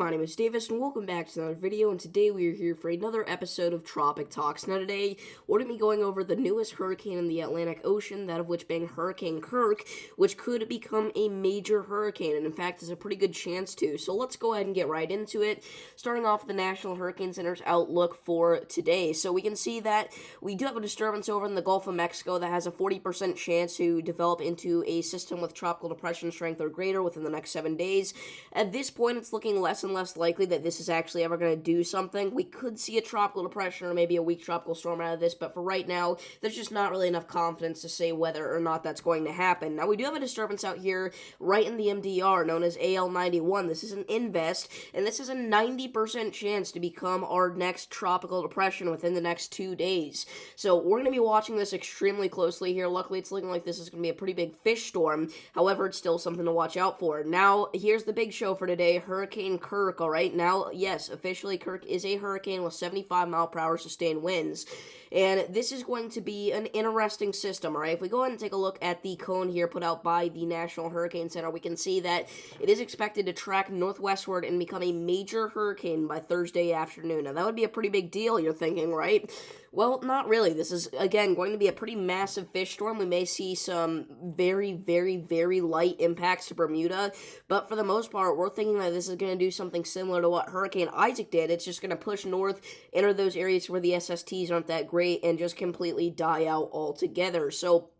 My name is Davis, and welcome back to another video, and today we are here for another episode of Tropic Talks. Now today, we're going to be going over the newest hurricane in the Atlantic Ocean, that of which being Hurricane Kirk, which could become a major hurricane, and in fact, there's a pretty good chance to. So let's go ahead and get right into it, starting off with the National Hurricane Center's outlook for today. So we can see that we do have a disturbance over in the Gulf of Mexico that has a 40% chance to develop into a system with tropical depression strength or greater within the next 7 days. At this point, it's looking less and less likely that this is actually ever going to do something. We could see a tropical depression or maybe a weak tropical storm out of this, but for right now, there's just not really enough confidence to say whether or not that's going to happen. Now, we do have a disturbance out here right in the MDR known as AL91. This is an invest, and this is a 90% chance to become our next tropical depression within the next 2 days. So we're going to be watching this extremely closely here. Luckily, it's looking like this is going to be a pretty big fish storm. However, it's still something to watch out for. Now, here's the big show for today, Hurricane Kirk, all right? Now, yes, officially, Kirk is a hurricane with 75-mile-per-hour sustained winds. And this is going to be an interesting system, all right? If we go ahead and take a look at the cone here put out by the National Hurricane Center, we can see that it is expected to track northwestward and become a major hurricane by Thursday afternoon. Now, that would be a pretty big deal, you're thinking, right? Well, not really. This is, again, going to be a pretty massive fish storm. We may see some very, very, very light impacts to Bermuda, but for the most part, we're thinking that this is going to do something similar to what Hurricane Isaac did. It's just going to push north, enter those areas where the SSTs aren't that great, and just completely die out altogether. So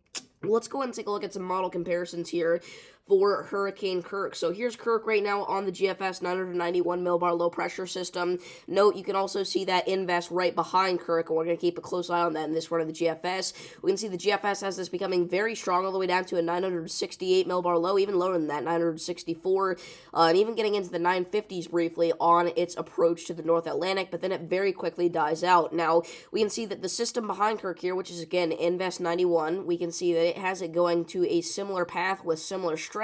let's go ahead and take a look at some model comparisons here for Hurricane Kirk. So here's Kirk right now on the GFS 991 millibar low pressure system. Note, you can also see that invest right behind Kirk, and we're going to keep a close eye on that in this run of the GFS. We can see the GFS has this becoming very strong all the way down to a 968 millibar low, even lower than that, 964, and even getting into the 950s briefly on its approach to the North Atlantic, but then it very quickly dies out. Now, we can see that the system behind Kirk here, which is again Invest 91, we can see that it has it going to a similar path with similar strength,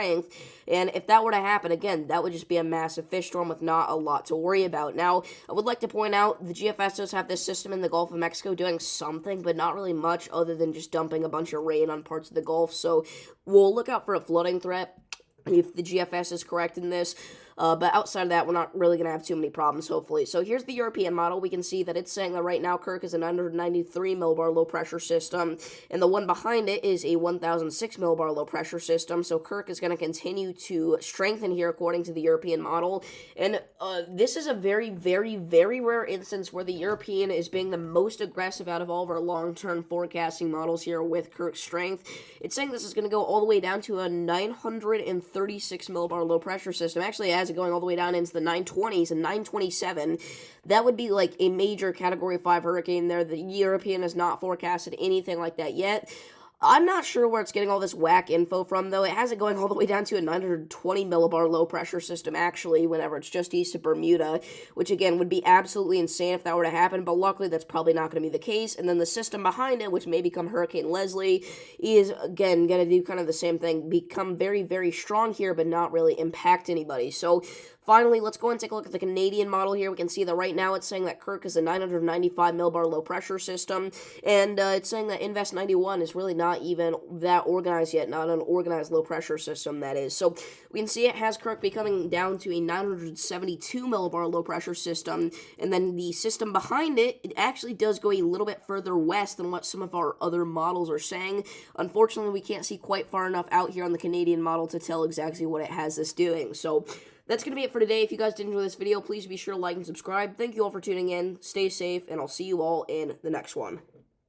and if that were to happen, again, that would just be a massive fish storm with not a lot to worry about. Now, I would like to point out, the GFS does have this system in the Gulf of Mexico doing something, but not really much other than just dumping a bunch of rain on parts of the Gulf, so we'll look out for a flooding threat if the GFS is correct in this. But outside of that, we're not really going to have too many problems, hopefully. So here's the European model. We can see that it's saying that right now Kirk is a 993 millibar low pressure system, and the one behind it is a 1006 millibar low pressure system. So Kirk is going to continue to strengthen here according to the European model. And this is a very, very, very rare instance where the European is being the most aggressive out of all of our long-term forecasting models here with Kirk's strength. It's saying this is going to go all the way down to a 936 millibar low pressure system. Actually, it has it going all the way down into the 920s and 927. That would be like a major Category 5 hurricane there. The European has not forecasted anything like that yet. I'm not sure where it's getting all this whack info from, though. It has it going all the way down to a 920 millibar low pressure system, actually, whenever it's just east of Bermuda, which, again, would be absolutely insane if that were to happen, but luckily that's probably not going to be the case. And then the system behind it, which may become Hurricane Leslie, is, again, going to do kind of the same thing, become very, very strong here, but not really impact anybody. So, finally, let's go and take a look at the Canadian model here. We can see that right now it's saying that Kirk is a 995 millibar low pressure system, and it's saying that Invest 91 is really not even that organized yet, not an organized low pressure system, that is. So we can see it has Kirk becoming down to a 972 millibar low pressure system, and then the system behind it, it actually does go a little bit further west than what some of our other models are saying. Unfortunately, we can't see quite far enough out here on the Canadian model to tell exactly what it has this doing. So that's going to be it for today. If you guys did enjoy this video, please be sure to like and subscribe. Thank you all for tuning in. Stay safe, and I'll see you all in the next one.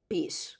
Peace.